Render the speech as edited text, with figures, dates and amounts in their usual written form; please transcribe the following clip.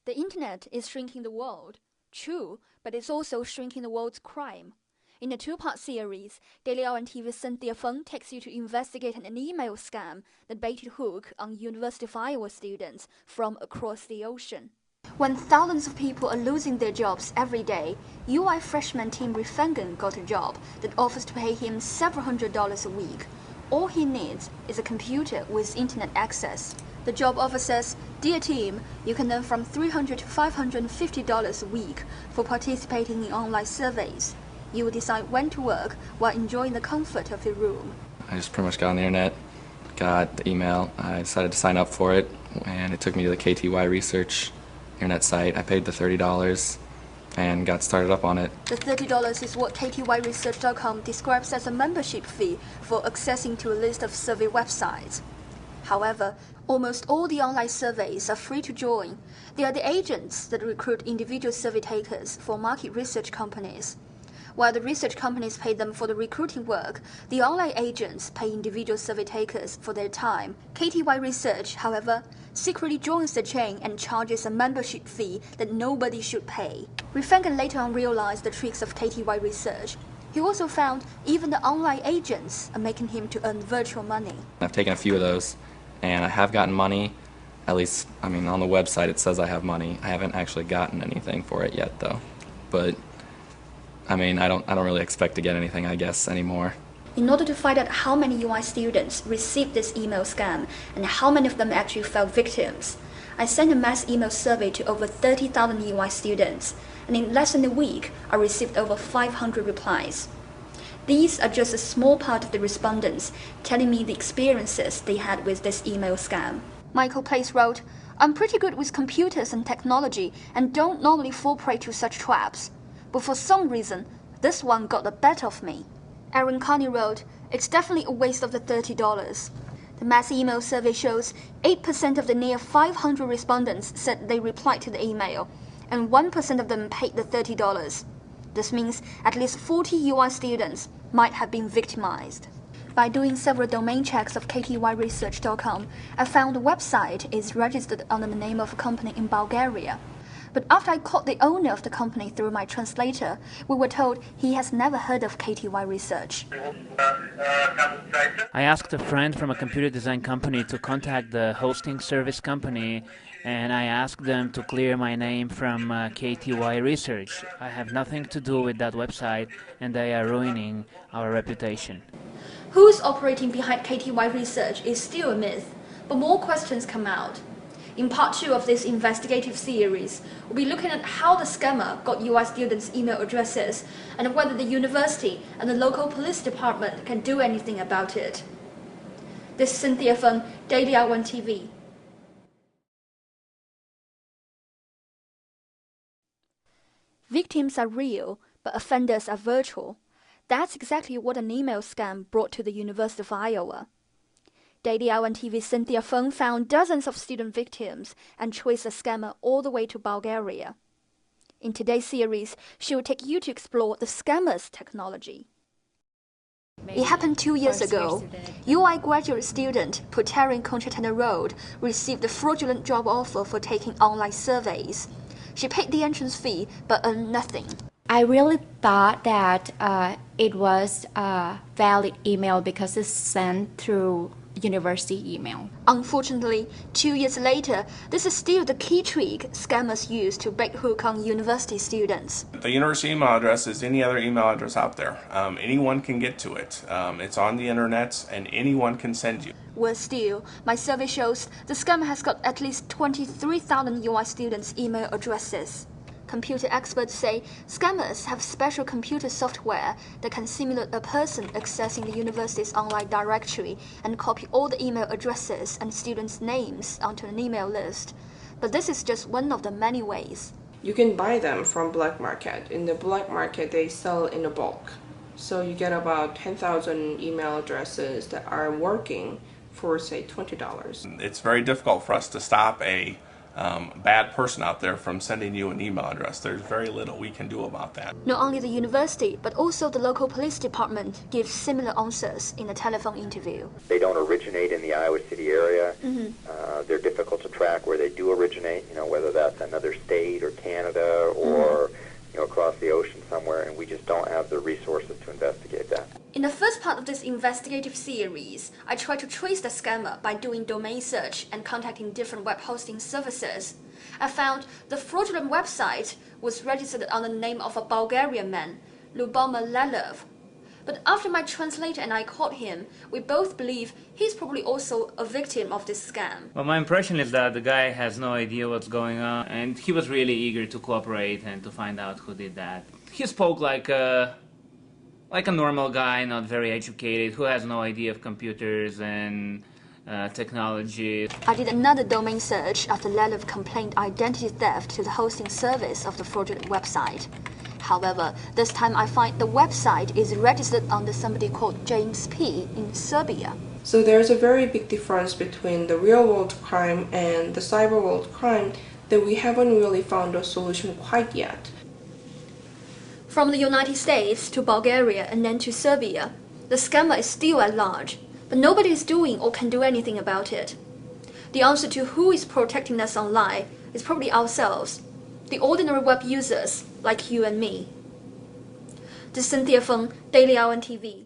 The internet is shrinking the world. True, but it's also shrinking the world's crime. In a two-part series, Daily Hour TV's Cynthia Feng takes you to investigate an email scam that baited hook on University of Iowa students from across the ocean. When thousands of people are losing their jobs every day, UI freshman Tim Rifengen got a job that offers to pay him several $100s a week. All he needs is a computer with internet access. The job offer says, "Dear Tim, you can earn from $300 to $550 a week for participating in online surveys. You will decide when to work while enjoying the comfort of your room." I just pretty much got on the internet, got the email, I decided to sign up for it, and it took me to the KTY Research internet site. I paid the $30 and got started up on it. The $30 is what KTYresearch.com describes as a membership fee for accessing to a list of survey websites. However, almost all the online surveys are free to join. They are the agents that recruit individual survey takers for market research companies. While the research companies pay them for the recruiting work, the online agents pay individual survey takers for their time. KTY Research, however, secretly joins the chain and charges a membership fee that nobody should pay. Rifengen later on realized the tricks of KTY Research. He also found even the online agents are making him to earn virtual money. I've taken a few of those, and I have gotten money. At least, on the website it says I have money. I haven't actually gotten anything for it yet, though. But I don't really expect to get anything, I guess, anymore. In order to find out how many UI students received this email scam and how many of them actually fell victims, I sent a mass email survey to over 30,000 UI students, and in less than a week, I received over 500 replies. These are just a small part of the respondents telling me the experiences they had with this email scam. Michael Place wrote, "I'm pretty good with computers and technology and don't normally fall prey to such traps. But for some reason, this one got the better of me." Aaron Carney wrote, "It's definitely a waste of the $30. The mass email survey shows 8% of the near 500 respondents said they replied to the email, and 1% of them paid the $30. This means at least 40 UI students might have been victimized. By doing several domain checks of KTYresearch.com, I found the website is registered under the name of a company in Bulgaria. But after I caught the owner of the company through my translator, we were told he has never heard of KTY Research. I asked a friend from a computer design company to contact the hosting service company, and I asked them to clear my name from KTY Research. I have nothing to do with that website, and they are ruining our reputation. Who is operating behind KTY Research is still a myth, but more questions come out. In part 2 of this investigative series, we'll be looking at how the scammer got UI students' email addresses and whether the university and the local police department can do anything about it. This is Cynthia Feng, Daily Hour TV. Victims are real, but offenders are virtual. That's exactly what an email scam brought to the University of Iowa. Daily Hour TV's Cynthia Feng found dozens of student victims and traced the scammer all the way to Bulgaria. In today's series, she will take you to explore the scammer's technology. It happened 2 years ago. UI graduate student Puterin Conchetana received a fraudulent job offer for taking online surveys. She paid the entrance fee but earned nothing. I really thought that it was a valid email because it's sent through university email. Unfortunately, 2 years later, this is still the key trick scammers use to bait hook on university students. The university email address is any other email address out there. Anyone can get to it. It's on the internet and anyone can send you. Worse still, my survey shows the scammer has got at least 23,000 UI students' email addresses. Computer experts say scammers have special computer software that can simulate a person accessing the university's online directory and copy all the email addresses and students' names onto an email list. But this is just one of the many ways. You can buy them from black market. In the black market, they sell in a bulk. So you get about 10,000 email addresses that are working for, say, $20. It's very difficult for us to stop a bad person out there from sending you an email address. There's very little we can do about that. Not only the university, but also the local police department gives similar answers in a telephone interview. They don't originate in the Iowa City area. They're difficult to track where they do originate, whether that's another investigative series, I tried to trace the scammer by doing domain search and contacting different web hosting services. I found the fraudulent website was registered under the name of a Bulgarian man, Lubomir Lelov. But after my translator and I caught him, we both believe he's probably also a victim of this scam. Well, my impression is that the guy has no idea what's going on, and he was really eager to cooperate and to find out who did that. He spoke like a normal guy, not very educated, who has no idea of computers and technology. I did another domain search after Lelov complained identity theft to the hosting service of the fraudulent website. However, this time I find the website is registered under somebody called James P. in Serbia. So there's a very big difference between the real-world crime and the cyber-world crime that we haven't really found a solution quite yet. From the United States to Bulgaria and then to Serbia, the scammer is still at large, but nobody is doing or can do anything about it. The answer to who is protecting us online is probably ourselves, the ordinary web users like you and me. This is Cynthia Feng, Daily Hour TV.